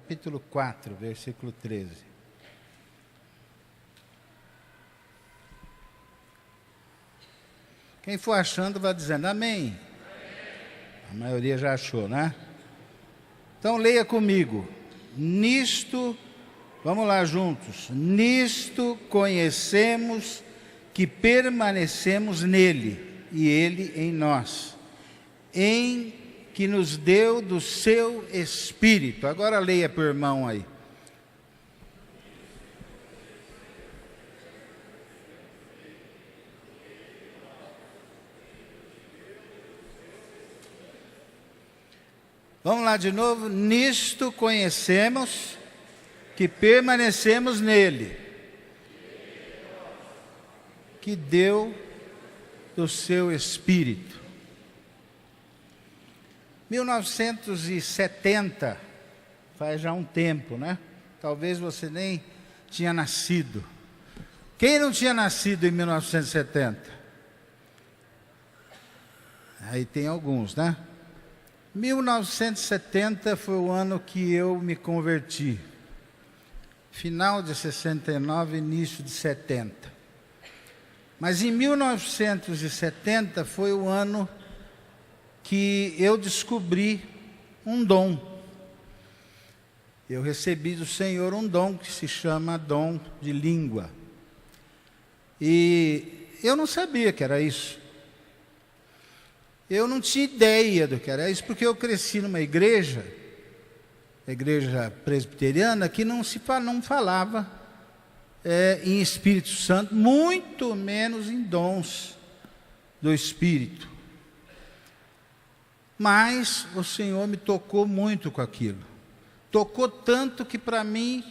capítulo 4, versículo 13. Quem for achando, vai dizendo amém. A maioria já achou, né? Então leia comigo. Nisto, vamos lá juntos. Nisto conhecemos que permanecemos nele e ele em nós, em que nos deu do seu Espírito. Agora leia para o irmão aí. Vamos lá de novo. Nisto conhecemos que permanecemos nele, que deu do seu Espírito. 1970, faz já um tempo, né? Talvez você nem tinha nascido. Quem não tinha nascido em 1970? Aí tem alguns, né? 1970 foi o ano que eu me converti. Final de 69, início de 70. Mas em 1970 foi o ano que eu descobri um dom. Eu recebi do Senhor um dom que se chama dom de língua. E eu não sabia que era isso. Eu não tinha ideia do que era isso, porque eu cresci numa igreja, a igreja presbiteriana, que não falava em Espírito Santo, muito menos em dons do Espírito. Mas o Senhor me tocou muito com aquilo. Tocou tanto que para mim,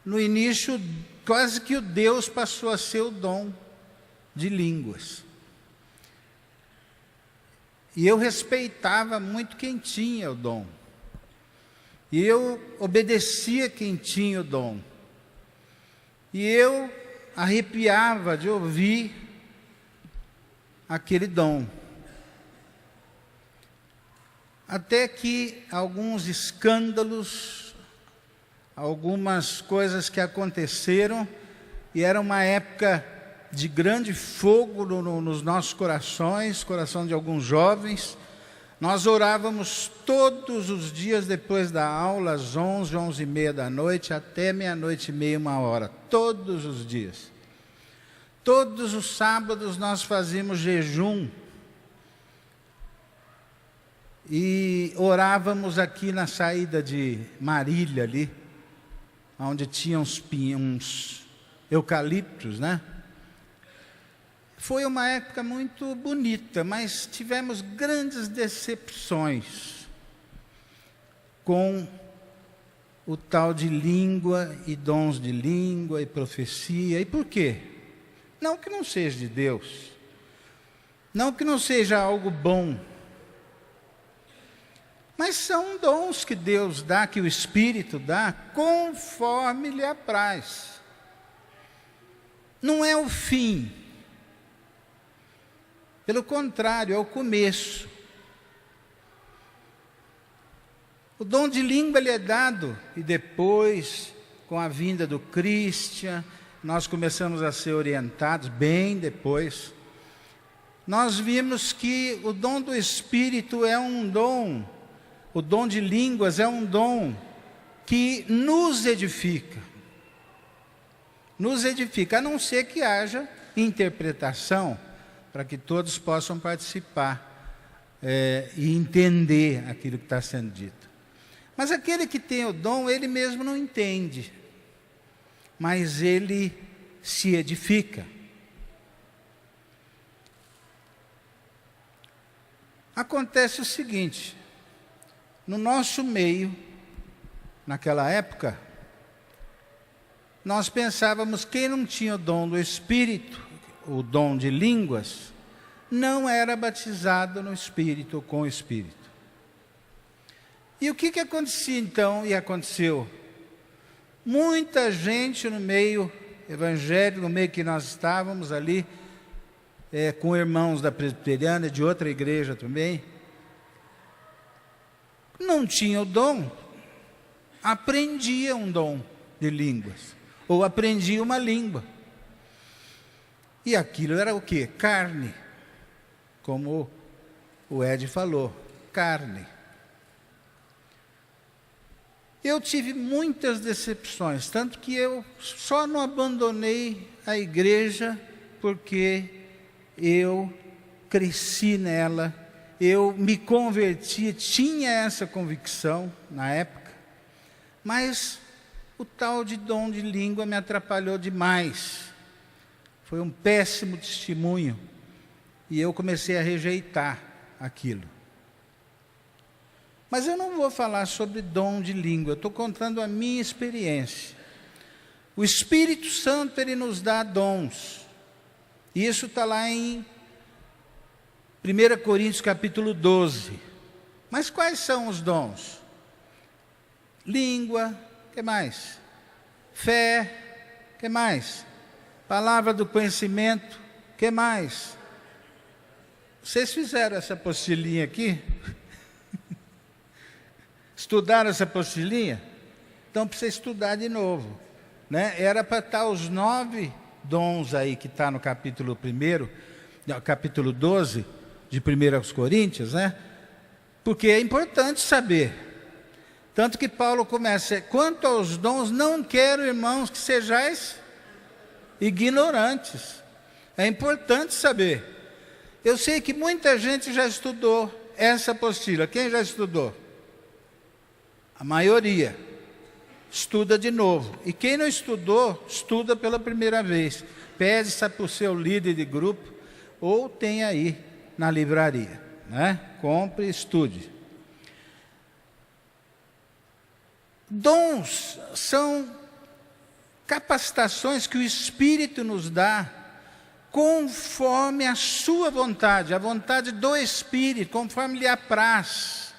no início, quase que o Deus passou a ser o dom de línguas. E eu respeitava muito quem tinha o dom. E eu obedecia quem tinha o dom. E eu arrepiava de ouvir aquele dom. Até que alguns escândalos, algumas coisas que aconteceram, e era uma época de grande fogo nos nossos corações, coração de alguns jovens. Nós orávamos todos os dias depois da aula, às 11, 11h30 da noite, até meia-noite e meia, 1h, todos os dias. Todos os sábados nós fazíamos jejum e orávamos aqui na saída de Marília, ali, onde tinha uns eucaliptos, né? Foi uma época muito bonita, mas tivemos grandes decepções com o tal de língua e dons de língua e profecia. E por quê? Não que não seja de Deus, não que não seja algo bom, mas são dons que Deus dá, que o Espírito dá, conforme lhe apraz. Não é o fim. Pelo contrário, é o começo. O dom de língua lhe é dado, e depois, com a vinda do Christian, nós começamos a ser orientados, bem depois. Nós vimos que o dom do Espírito é um dom, o dom de línguas é um dom que nos edifica. Nos edifica, a não ser que haja interpretação, para que todos possam participar e entender aquilo que está sendo dito. Mas aquele que tem o dom, ele mesmo não entende, mas ele se edifica. Acontece o seguinte, no nosso meio, naquela época, nós pensávamos que quem não tinha o dom do Espírito, o dom de línguas, não era batizado no Espírito ou com o Espírito. E o que acontecia então? E aconteceu. Muita gente no meio evangélico, no meio que nós estávamos ali, com irmãos da presbiteriana e de outra igreja também, não tinha o dom, aprendia um dom de línguas, ou aprendia uma língua. E aquilo era o quê? Carne, como o Ed falou, carne. Eu tive muitas decepções, tanto que eu só não abandonei a igreja porque eu cresci nela, eu me converti, tinha essa convicção na época, mas o tal de dom de língua me atrapalhou demais. Foi um péssimo testemunho e eu comecei a rejeitar aquilo. Mas eu não vou falar sobre dom de língua, eu estou contando a minha experiência. O Espírito Santo, ele nos dá dons. Isso está lá em 1 Coríntios capítulo 12. Mas quais são os dons? Língua, o que mais? Fé, o que mais? Palavra do conhecimento, o que mais? Vocês fizeram essa apostilinha aqui? Estudaram essa apostilinha? Então precisa estudar de novo, né? Era para estar os 9 dons aí que está no capítulo 12 de 1 Coríntios, né? Porque é importante saber. Tanto que Paulo começa: quanto aos dons, não quero, irmãos, que sejais ignorantes. É importante saber. Eu sei que muita gente já estudou essa apostila. Quem já estudou? A maioria. Estuda de novo. E quem não estudou, estuda pela primeira vez. Pede para o seu líder de grupo, ou tem aí na livraria, né? Compre e estude. Dons são capacitações que o Espírito nos dá conforme a sua vontade, a vontade do Espírito, conforme lhe apraz,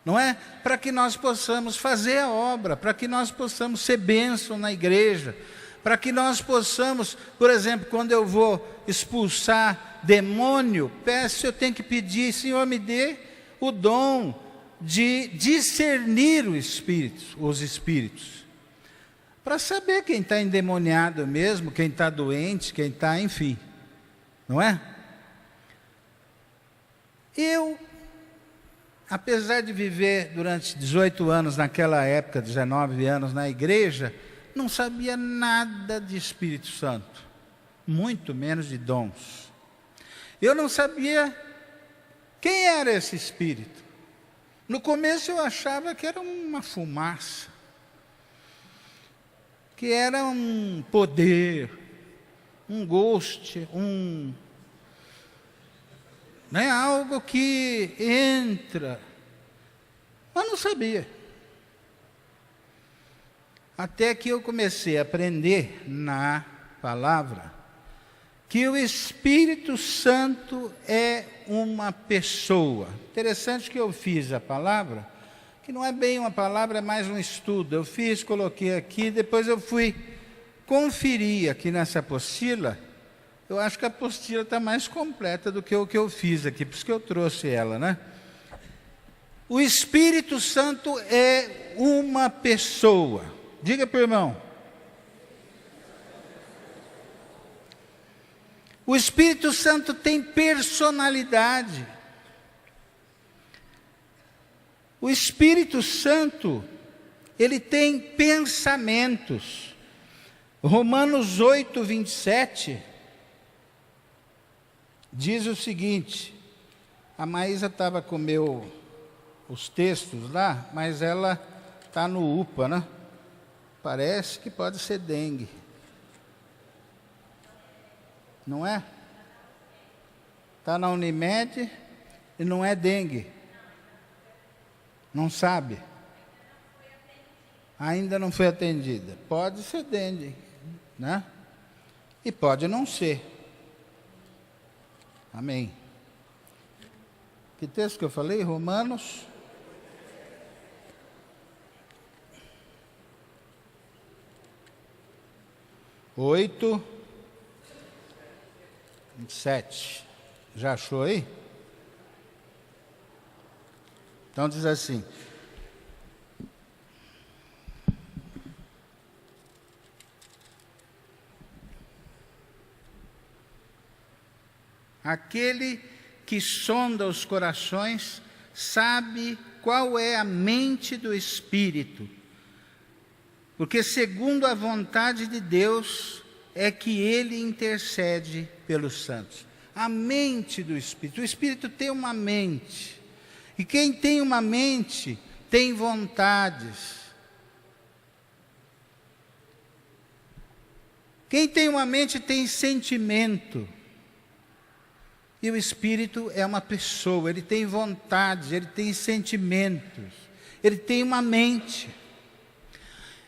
não é? Para que nós possamos fazer a obra, para que nós possamos ser bênção na igreja, para que nós possamos, por exemplo, quando eu vou expulsar demônio, eu tenho que pedir: Senhor, me dê o dom de discernir os espíritos, para saber quem está endemoniado mesmo, quem está doente, quem está, enfim, não é? Eu, apesar de viver durante 18 anos naquela época, 19 anos na igreja, não sabia nada de Espírito Santo, muito menos de dons. Eu não sabia quem era esse Espírito. No começo eu achava que era uma fumaça, que era um poder, um gosto, né, algo que entra, mas não sabia. Até que eu comecei a aprender na palavra que o Espírito Santo é uma pessoa. Interessante que eu fiz a palavra, que não é bem uma palavra, é mais um estudo. Eu fiz, coloquei aqui, depois eu fui conferir aqui nessa apostila. Eu acho que a apostila está mais completa do que o que eu fiz aqui, por isso que eu trouxe ela, né? O Espírito Santo é uma pessoa. Diga para o irmão. O Espírito Santo tem personalidade. O Espírito Santo, ele tem pensamentos. Romanos 8, 27, diz o seguinte. A Maísa estava com os textos lá, mas ela está no UPA, né? Parece que pode ser dengue. Não é? Está na Unimed e não é dengue. Não sabe? Ainda não foi atendida. Pode ser dengue, né? E pode não ser. Amém. Que texto que eu falei? Romanos 8, 27. Já achou aí? Então diz assim: Aquele que sonda os corações sabe qual é a mente do Espírito, porque segundo a vontade de Deus é que Ele intercede pelos santos. A mente do Espírito. O Espírito tem uma mente. E quem tem uma mente tem vontades. Quem tem uma mente tem sentimento. E o Espírito é uma pessoa, ele tem vontades, ele tem sentimentos, ele tem uma mente.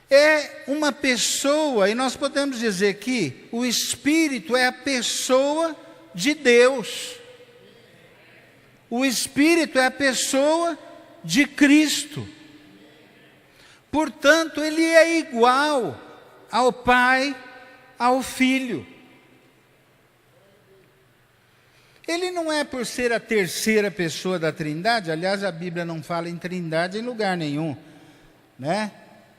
É uma pessoa, e nós podemos dizer que o Espírito é a pessoa de Deus. O Espírito é a pessoa de Cristo. Portanto, ele é igual ao Pai, ao Filho. Ele não é por ser a terceira pessoa da Trindade, aliás, a Bíblia não fala em Trindade em lugar nenhum, né?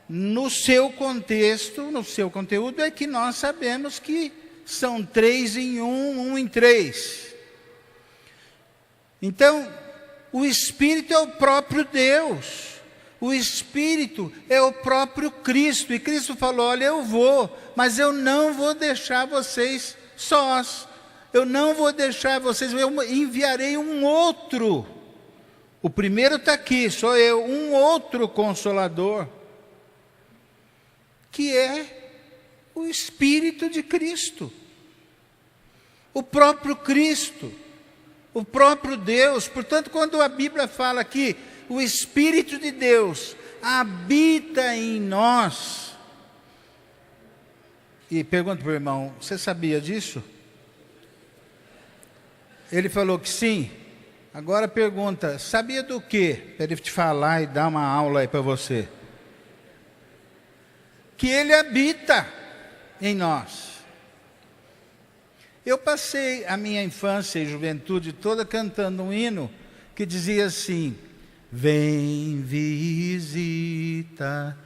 No seu contexto, no seu conteúdo, é que nós sabemos que são 3 em 1, 1 em 3. Então, o Espírito é o próprio Deus, o Espírito é o próprio Cristo, e Cristo falou, olha, eu vou, mas eu não vou deixar vocês sós, eu não vou deixar vocês, eu enviarei um outro. O primeiro está aqui, sou eu, um outro Consolador, que é o Espírito de Cristo, o próprio Cristo, o próprio Deus. Portanto, quando a Bíblia fala que o Espírito de Deus habita em nós, e pergunto para o irmão, você sabia disso? Ele falou que sim. Agora pergunta, sabia do quê? Para ele te falar e dar uma aula aí para você. Que ele habita em nós. Eu passei a minha infância e juventude toda cantando um hino que dizia assim, vem visita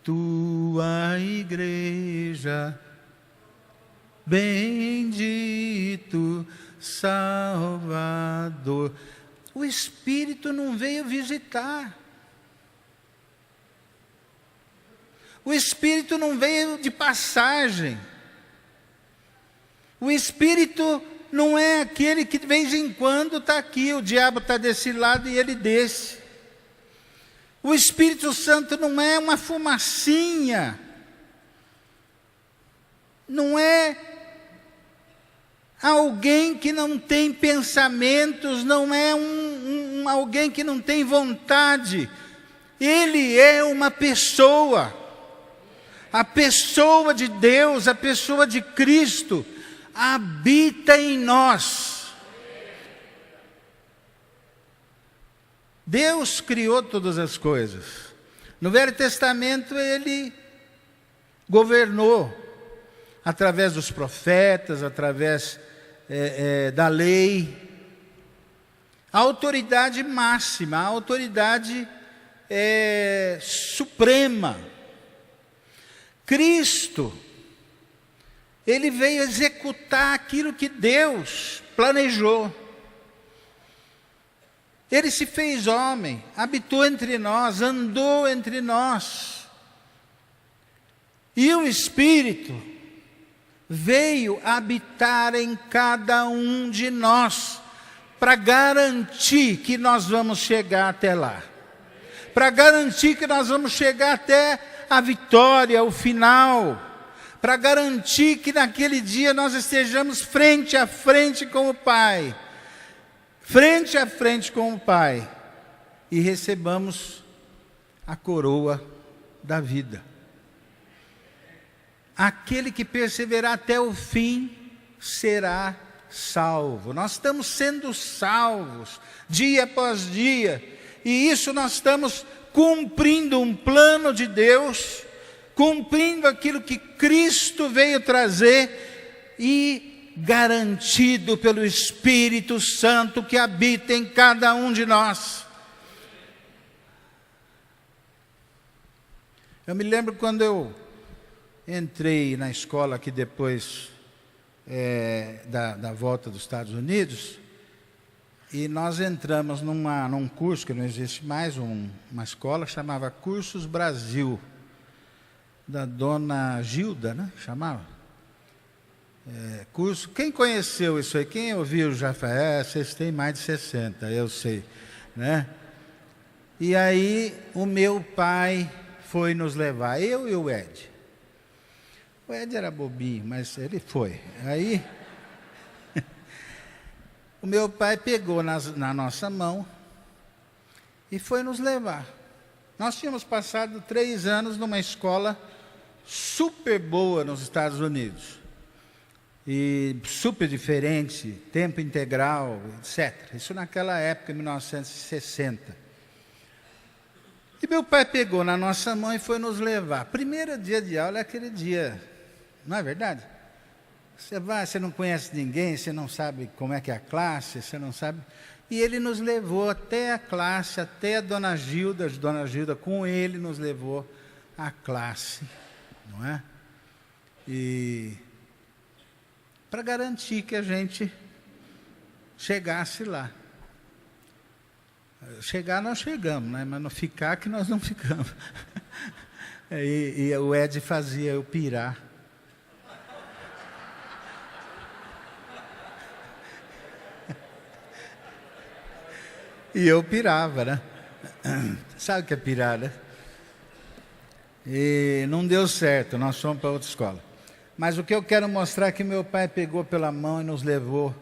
tua igreja, bendito Salvador. O Espírito não veio visitar. O Espírito não veio de passagem. O Espírito não é aquele que de vez em quando está aqui, o diabo está desse lado e ele desse. O Espírito Santo não é uma fumacinha. Não é alguém que não tem pensamentos, não é alguém que não tem vontade. Ele é uma pessoa. A pessoa de Deus, a pessoa de Cristo, habita em nós. Deus criou todas as coisas. No Velho Testamento ele governou através dos profetas, através da lei. A autoridade máxima, a autoridade suprema. Cristo, ele veio executar aquilo que Deus planejou. Ele se fez homem, habitou entre nós, andou entre nós. E o Espírito veio habitar em cada um de nós, para garantir que nós vamos chegar até lá. Para garantir que nós vamos chegar até a vitória, o final. Para garantir que naquele dia nós estejamos frente a frente com o Pai. Frente a frente com o Pai. E recebamos a coroa da vida. Aquele que perseverar até o fim será salvo. Nós estamos sendo salvos dia após dia, e isso nós estamos cumprindo um plano de Deus, cumprindo aquilo que Cristo veio trazer e garantido pelo Espírito Santo que habita em cada um de nós. Eu me lembro quando eu entrei na escola que depois da volta dos Estados Unidos, e nós entramos num curso que não existe mais, uma escola que chamava Cursos Brasil, da dona Gilda, né? Chamava. Curso. Quem conheceu isso aí? Quem ouviu já fala, vocês têm mais de 60, eu sei, né? E aí o meu pai foi nos levar, eu e o Ed. O Ed era bobinho, mas ele foi. Aí o meu pai pegou na nossa mão e foi nos levar. Nós tínhamos passado 3 anos numa escola super boa nos Estados Unidos. E super diferente, tempo integral, etc. Isso naquela época, em 1960. E meu pai pegou na nossa mão e foi nos levar. Primeiro dia de aula é aquele dia, não é verdade? Você vai, você não conhece ninguém, você não sabe como é que é a classe, você não sabe. E ele nos levou até a classe, até a dona Gilda com ele nos levou à classe, não é? E para garantir que a gente chegasse lá. Chegar nós chegamos, né? Mas não ficar que nós não ficamos. E o Ed fazia eu pirar. E eu pirava, né? Sabe o que é pirar, né? E não deu certo, nós fomos para outra escola. Mas o que eu quero mostrar é que meu pai pegou pela mão e nos levou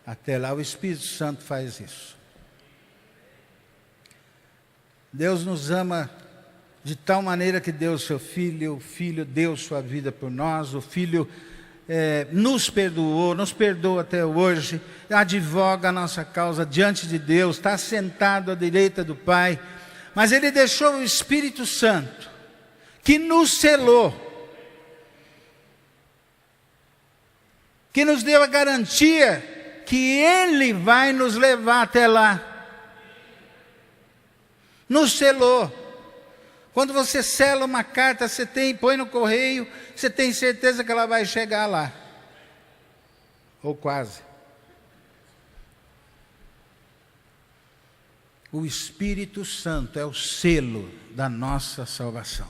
até lá. O Espírito Santo faz isso. Deus nos ama de tal maneira que deu o seu Filho, o Filho deu sua vida por nós, o Filho nos perdoa até hoje, advoga a nossa causa diante de Deus, está sentado à direita do Pai, mas Ele deixou o Espírito Santo, que nos selou, que nos deu a garantia que Ele vai nos levar até lá. Nos selou. Quando você sela uma carta, põe no correio, você tem certeza que ela vai chegar lá. Ou quase. O Espírito Santo é o selo da nossa salvação.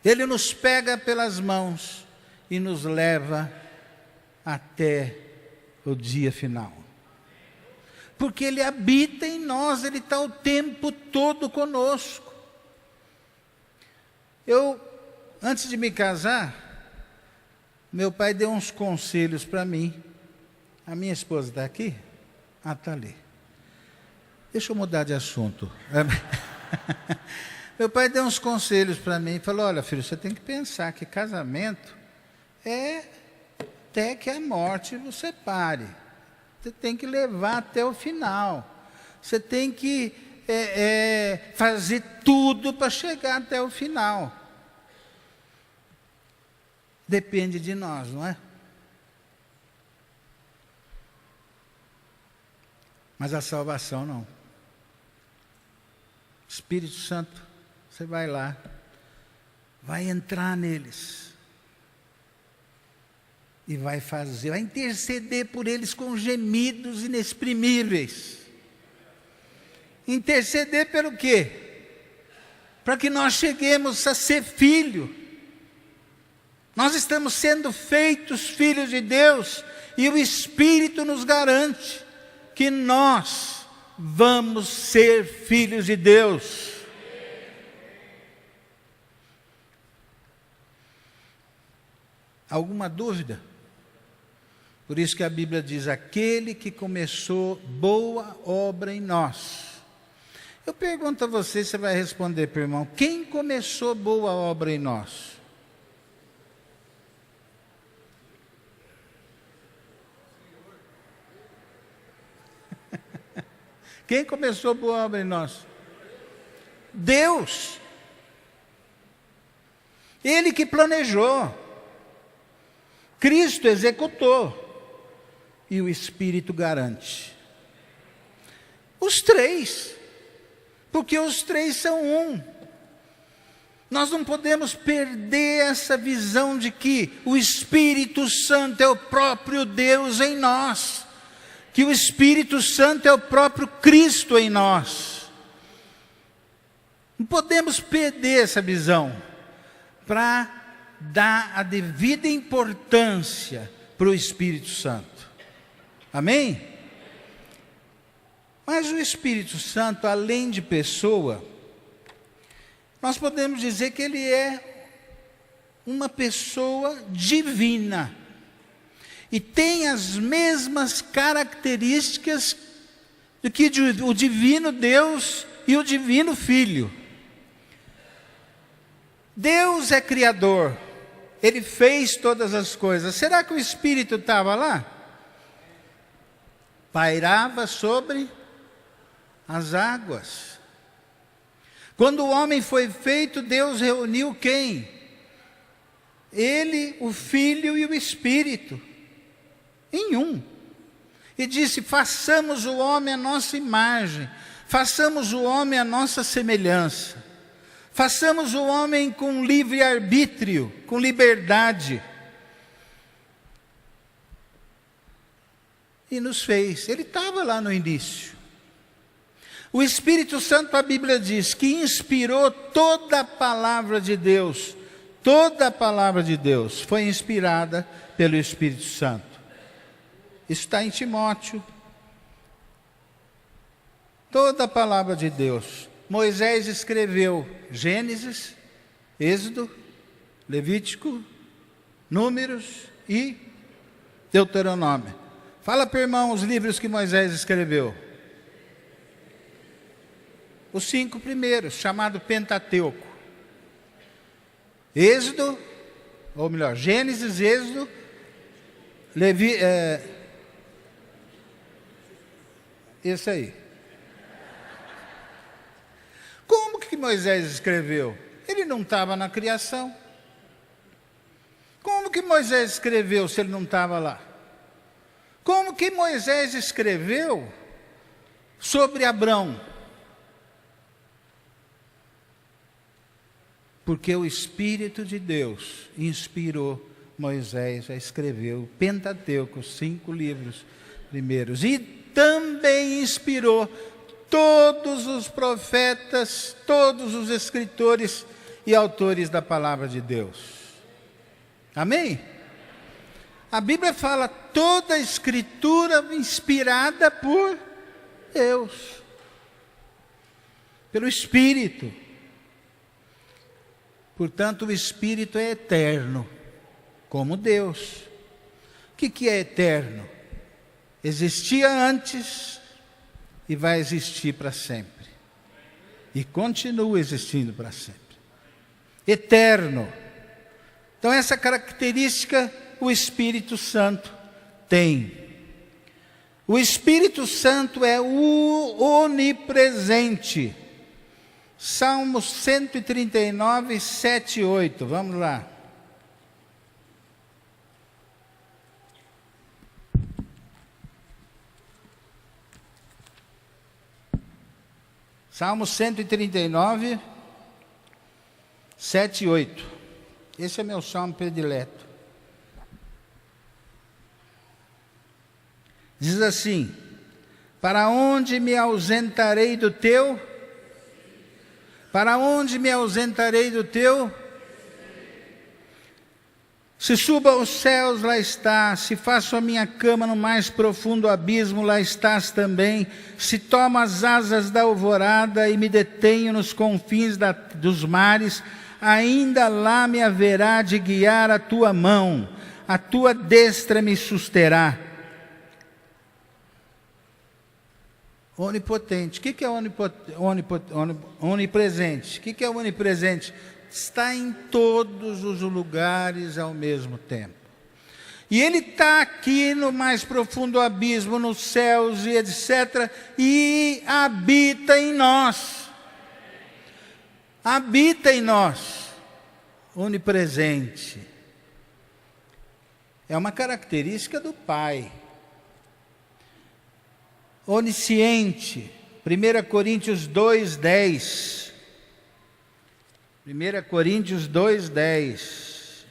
Ele nos pega pelas mãos e nos leva até o dia final. Porque Ele habita em nós, Ele está o tempo todo conosco. Antes de me casar, meu pai deu uns conselhos para mim. A minha esposa está aqui? Ah, está ali. Deixa eu mudar de assunto. Meu pai deu uns conselhos para mim e falou, olha filho, você tem que pensar que casamento é até que a morte vos separe. Você tem que levar até o final. Você tem que fazer tudo para chegar até o final. Depende de nós, não é? Mas a salvação não. Espírito Santo, você vai lá, vai entrar neles. E vai interceder por eles com gemidos inexprimíveis. Interceder pelo quê? Para que nós cheguemos a ser filho. Nós estamos sendo feitos filhos de Deus, e o Espírito nos garante que nós vamos ser filhos de Deus. Alguma dúvida? Por isso que a Bíblia diz, aquele que começou boa obra em nós. Eu pergunto a você vai responder para o irmão, quem começou boa obra em nós? Quem começou boa obra em nós? Deus. Ele que planejou. Cristo executou. E o Espírito garante. Os três. Porque os três são um. Nós não podemos perder essa visão de que o Espírito Santo é o próprio Deus em nós, que o Espírito Santo é o próprio Cristo em nós. Não podemos perder essa visão para dar a devida importância para o Espírito Santo. Amém? Mas o Espírito Santo, além de pessoa, nós podemos dizer que ele é uma pessoa divina. E tem as mesmas características do que o divino Deus e o divino Filho. Deus é criador. Ele fez todas as coisas. Será que o Espírito estava lá? Pairava sobre as águas. Quando o homem foi feito, Deus reuniu quem? Ele, o Filho e o Espírito, em um. E disse: façamos o homem à nossa imagem, façamos o homem à nossa semelhança, façamos o homem com livre arbítrio, com liberdade. E nos fez. Ele estava lá no início. O Espírito Santo, a Bíblia diz, que inspirou toda a palavra de Deus. Toda a palavra de Deus foi inspirada pelo Espírito Santo. Isso está em Timóteo. Toda a palavra de Deus. Moisés escreveu Gênesis, Êxodo, Levítico, Números e Deuteronômio. Fala para o irmão os livros que Moisés escreveu. Os 5 primeiros, chamado Pentateuco. Êxodo, ou melhor, Gênesis, Êxodo, esse aí. Como que Moisés escreveu? Ele não estava na criação. Como que Moisés escreveu se ele não estava lá? Como que Moisés escreveu sobre Abrão? Porque o Espírito de Deus inspirou Moisés a escrever o Pentateuco, os 5 livros primeiros. E também inspirou todos os profetas, todos os escritores e autores da palavra de Deus. Amém? A Bíblia fala toda a escritura inspirada por Deus, pelo Espírito. Portanto, o Espírito é eterno, como Deus. O que é eterno? Existia antes e vai existir para sempre. E continua existindo para sempre. Eterno. Então, essa característica o Espírito Santo tem. O Espírito Santo é o onipresente. Salmo 139, 7 e 8. Vamos lá. Salmo 139, 7 e 8. Esse é meu salmo predileto. Diz assim: para onde me ausentarei do teu? Para onde me ausentarei do teu? Se subo aos céus, lá estás. Se faço a minha cama no mais profundo abismo, lá estás também. Se tomo as asas da alvorada e me detenho nos confins dos mares, ainda lá me haverá de guiar a tua mão, a tua destra me susterá. Onipotente. O que é onipresente? O que é onipresente? Está em todos os lugares ao mesmo tempo. E Ele está aqui no mais profundo abismo, nos céus e etc. E habita em nós. Habita em nós. Onipresente. É uma característica do Pai. Onisciente, 1 Coríntios 2, 10. 1 Coríntios 2:10.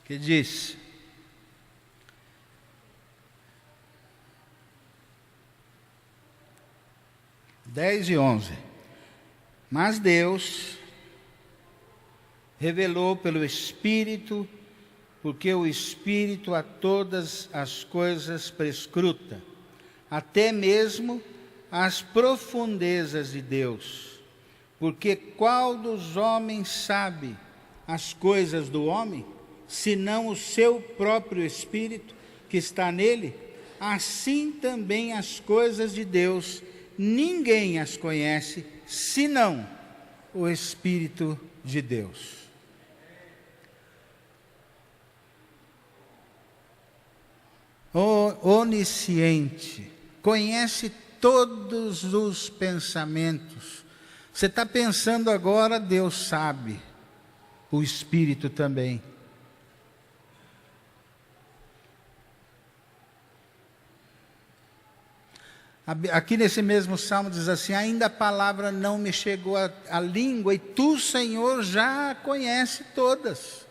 Que diz: (10 e 11). Mas Deus revelou pelo Espírito, porque o Espírito a todas as coisas perscruta, até mesmo as profundezas de Deus. Porque qual dos homens sabe as coisas do homem, senão o seu próprio Espírito que está nele? Assim também as coisas de Deus, ninguém as conhece, senão o Espírito de Deus. Onisciente, conhece todos os pensamentos. Você está pensando agora, Deus sabe, o Espírito também. Aqui nesse mesmo salmo diz assim: ainda a palavra não me chegou à língua, e tu, Senhor, já a conhece todas.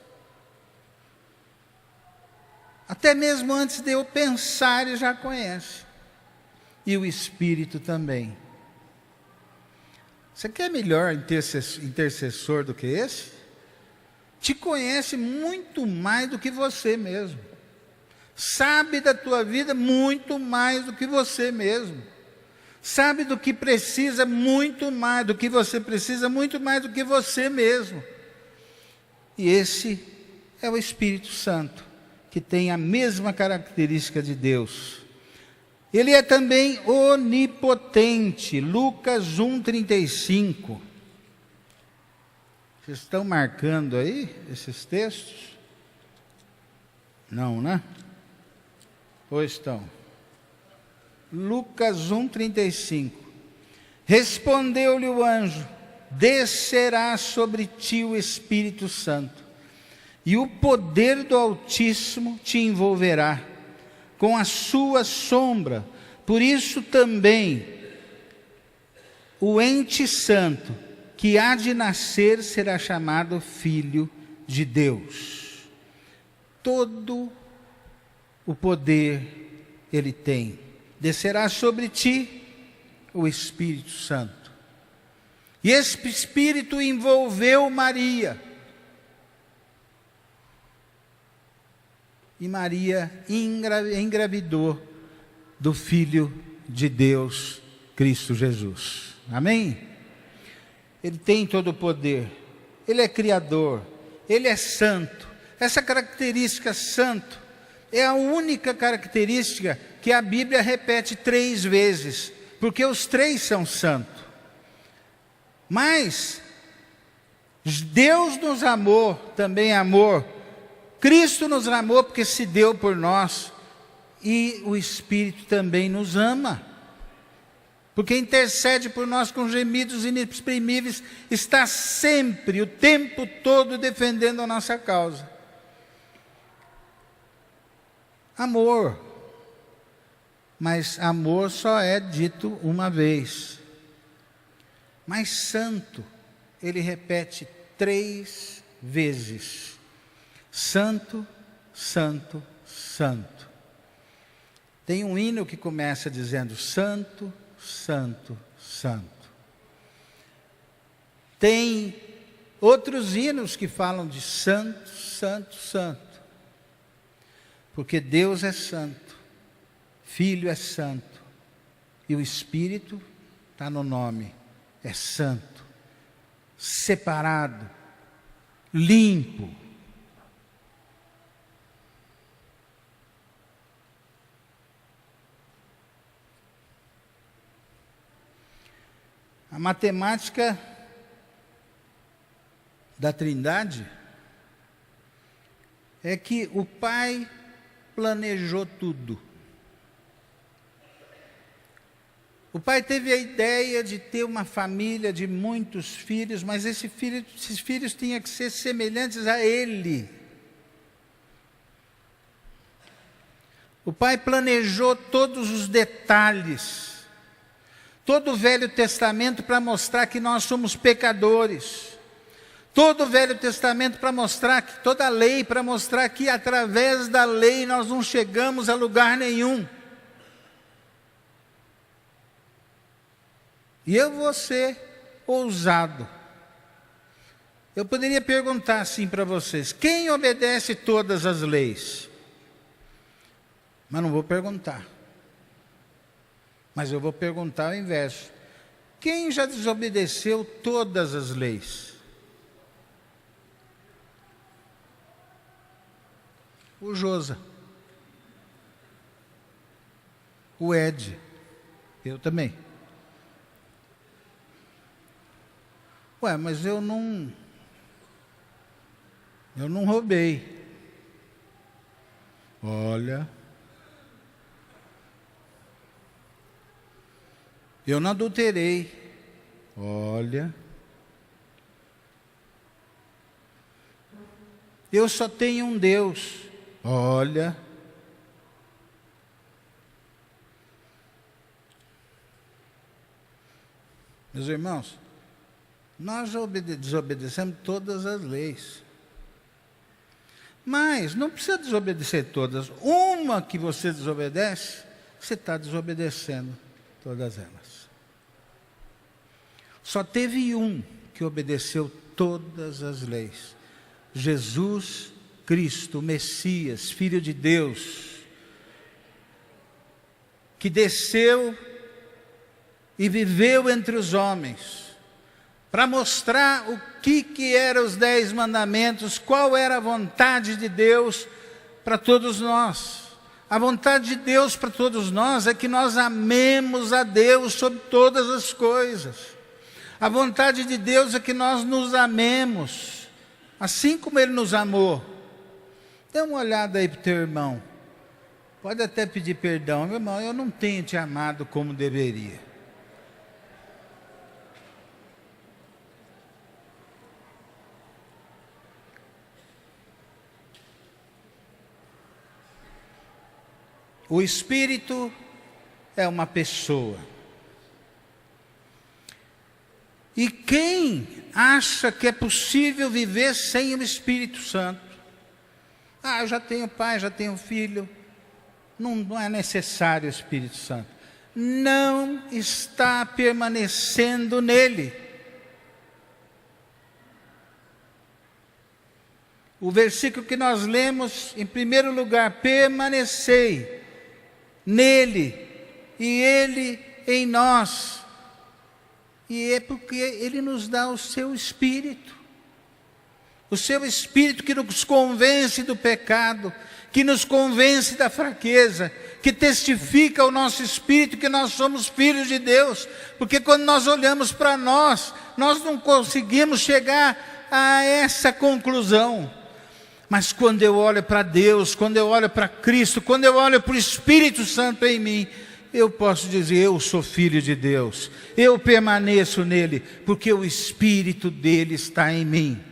Até mesmo antes de eu pensar, Ele já conhece. E o Espírito também. Você quer melhor intercessor do que esse? Te conhece muito mais do que você mesmo. Sabe da tua vida muito mais do que você mesmo. Sabe do que precisa muito mais do que você precisa, muito mais do que você mesmo. E esse é o Espírito Santo, que tem a mesma característica de Deus. Ele é também onipotente. Lucas 1:35. Vocês estão marcando aí esses textos? Não, né? Ou estão? Lucas 1:35. Respondeu-lhe o anjo: descerá sobre ti o Espírito Santo, e o poder do Altíssimo te envolverá com a sua sombra. Por isso também o ente santo que há de nascer será chamado Filho de Deus. Todo o poder Ele tem. Descerá sobre ti o Espírito Santo. E esse Espírito envolveu Maria. E Maria engravidou do Filho de Deus, Cristo Jesus. Amém? Ele tem todo o poder. Ele é Criador. Ele é santo. Essa característica santo é a única característica que a Bíblia repete 3 vezes, porque os 3 são santos. Mas Deus nos amou, também amor. Cristo nos amou porque se deu por nós, e o Espírito também nos ama, porque intercede por nós com gemidos inexprimíveis, está sempre, o tempo todo, defendendo a nossa causa. Amor. Mas amor só é dito uma vez. Mas santo, ele repete 3 vezes. Santo, santo, santo. Tem um hino que começa dizendo santo, santo, santo. Tem outros hinos que falam de santo, santo, santo. Porque Deus é santo. Filho é santo, e o Espírito está no nome, é santo, separado, limpo. A matemática da Trindade é que o Pai planejou tudo. O pai teve a ideia de ter uma família de muitos filhos, mas esses filhos tinham que ser semelhantes a ele. O pai planejou todos os detalhes, todo o Velho Testamento para mostrar que nós somos pecadores. Todo o Velho Testamento para mostrar que, toda a lei para mostrar que através da lei nós não chegamos a lugar nenhum. E eu vou ser ousado. Eu poderia perguntar assim para vocês: quem obedece todas as leis? Mas não vou perguntar. Mas eu vou perguntar o inverso: quem já desobedeceu todas as leis? O Josa. O Ed. Eu também. Ué, mas eu não roubei. Olha. Eu não adulterei. Olha. Eu só tenho um Deus. Olha. Meus irmãos, nós desobedecemos todas as leis. Mas não precisa desobedecer todas. Uma que você desobedece, você está desobedecendo todas elas. Só teve um que obedeceu todas as leis: Jesus Cristo, o Messias, Filho de Deus, que desceu e viveu entre os homens, para mostrar o que eram os 10 mandamentos, qual era a vontade de Deus para todos nós. A vontade de Deus para todos nós é que nós amemos a Deus sobre todas as coisas. A vontade de Deus é que nós nos amemos, assim como Ele nos amou. Dê uma olhada aí para o teu irmão. Pode até pedir perdão: meu irmão, eu não tenho te amado como deveria. O Espírito é uma pessoa. E quem acha que é possível viver sem o Espírito Santo? Ah, eu já tenho pai, já tenho filho. Não é necessário o Espírito Santo. Não está permanecendo nele. O versículo que nós lemos, em primeiro lugar: permanecei nele e ele em nós. E é porque ele nos dá o seu Espírito. O seu Espírito que nos convence do pecado, que nos convence da fraqueza, que testifica ao nosso espírito que nós somos filhos de Deus. Porque quando nós olhamos para nós não conseguimos chegar a essa conclusão. Mas quando eu olho para Deus, quando eu olho para Cristo, quando eu olho para o Espírito Santo em mim, eu posso dizer: eu sou filho de Deus, eu permaneço nele, porque o Espírito dele está em mim.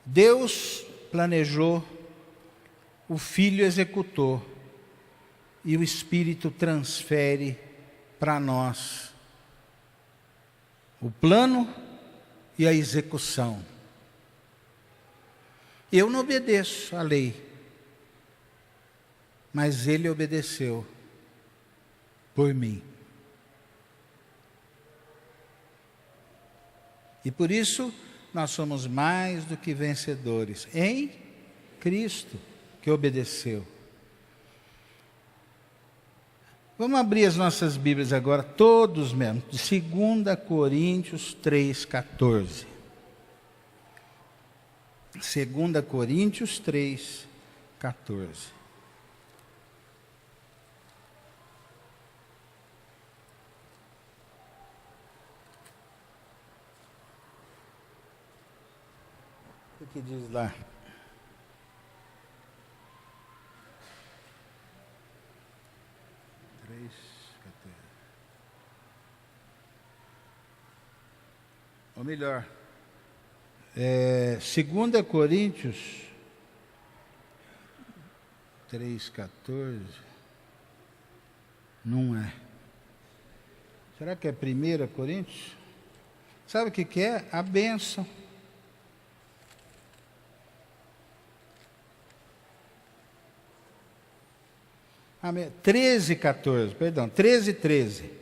Deus planejou, o Filho executou, e o Espírito transfere para nós o plano e a execução. Eu não obedeço à lei, mas ele obedeceu por mim. E por isso nós somos mais do que vencedores em Cristo, que obedeceu. Vamos abrir as nossas Bíblias agora, todos mesmo, de 2 Coríntios 3,14. 2 Coríntios 3,14. O que diz lá? Ou melhor, 2 Coríntios 3,14. Não é. Será que é 1 Coríntios? Sabe o que é? A bênção. Amém. 13,14, perdão, 13,13.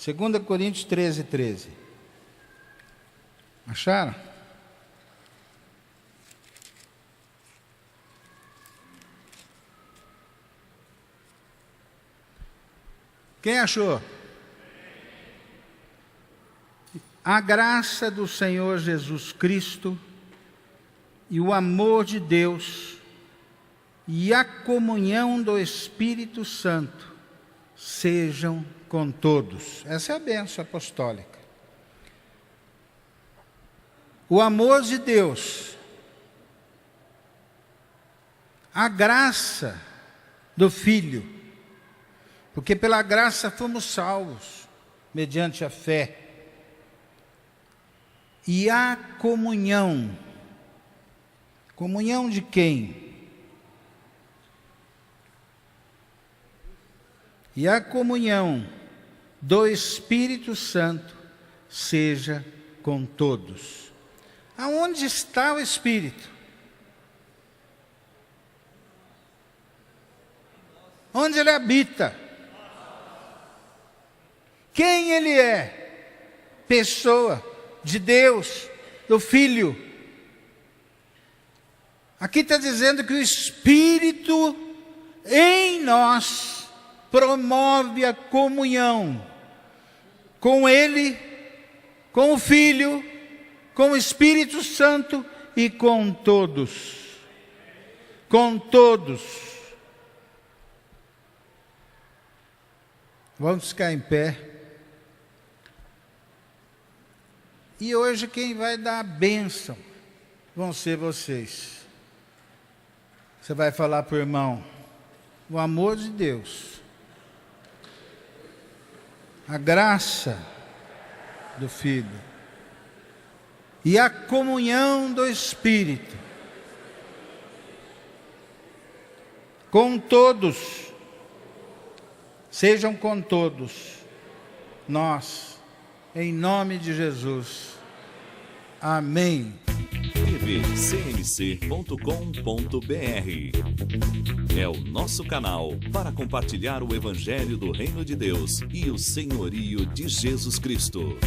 2 Coríntios 13,13. Acharam? Quem achou? A graça do Senhor Jesus Cristo e o amor de Deus e a comunhão do Espírito Santo sejam com todos. Essa é a bênção apostólica. O amor de Deus, a graça do Filho, porque pela graça fomos salvos, mediante a fé, e a comunhão. Comunhão de quem? E a comunhão do Espírito Santo seja com todos. Aonde está o Espírito? Onde ele habita? Quem ele é? Pessoa de Deus, do Filho. Aqui está dizendo que o Espírito em nós promove a comunhão com Ele, com o Filho, com o Espírito Santo e com todos. Com todos. Vamos ficar em pé. E hoje quem vai dar a bênção vão ser vocês. Você vai falar para o irmão, o amor de Deus, a graça do Filho e a comunhão do Espírito com todos, sejam com todos, nós, em nome de Jesus. Amém. tvcmc.com.br é o nosso canal para compartilhar o Evangelho do Reino de Deus e o senhorio de Jesus Cristo.